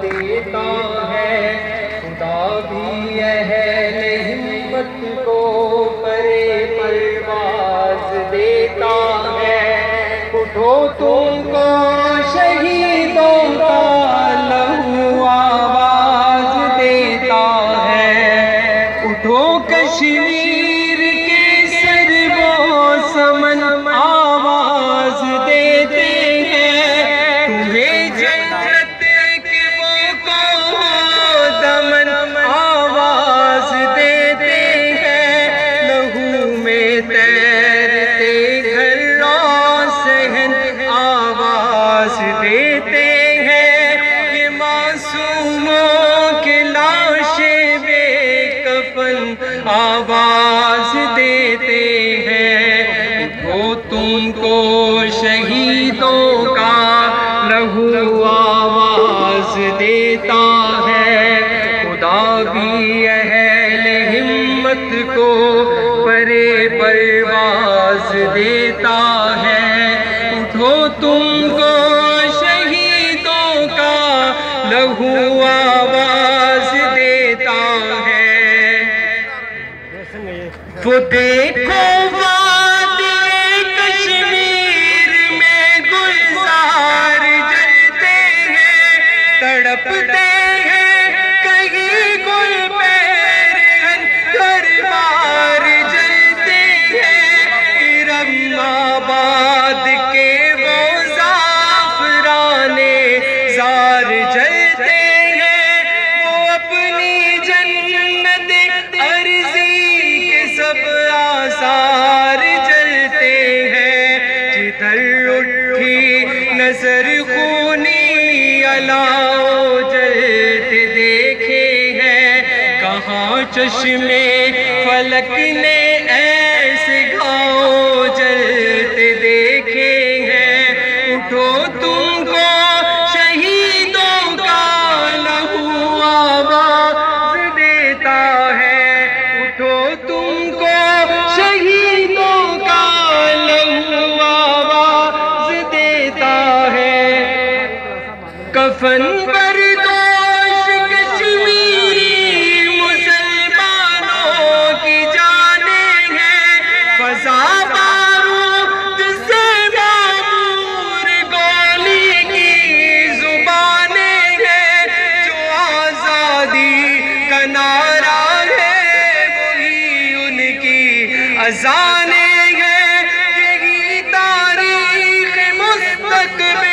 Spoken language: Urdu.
دیتا ہے خدا بھی اہل ہمت کو پرے پرواز دیتا ہے. اٹھو تم کو شہیدوں کا لہو آواز دیتا ہے. اٹھو کشمیر کے سر و سمن آواز دیتے ہیں. تمہیں جنت کے وہ کو دمن آواز دیتے ہیں. لہو میں تیرتے گھروں صحن آواز دیتے ہیں. یہ معصوموں کے لاشیں بے کفن آواز دیتے ہیں. اٹھو تم کو شہیدوں کا لہو آواز دیتا ہے. خدا بھی اہل ہمت کو پرے پرواز دیتا ہے. اٹھو تم کو شہیدوں کا لہو آواز دیتا ہے. وہ دیکھو وادی کشمیر میں گلزار جلتے ہیں, تڑپتے ہیں کہیں گل پیرہن گھر جلتے ہیں. ارم آباد کے وہ زعفران زار جلتے ہیں. وہ اپنی جنت ارضی کے سب آثار جلتے ہیں. جدھر اٹھی نظر خونی علاؤ جلتے دیکھے ہیں. کہاں چشمے فلک نے ایسے گھاؤ جلتے دیکھے ہیں. اٹھو تم کو شہیدوں کا لہو آواز دیتا ہے. اٹھو تم کو شہیدوں کا لہو آواز دیتا ہے. کفن بردوش کشمیری مسلمانوں کی جانیں ہیں. فضا بارود سے معمور گولی کی زبانیں ہیں. جو آزادی کا نعرہ ہے وہی ان کی اذانیں ہیں. یہی تاریخ مستقبل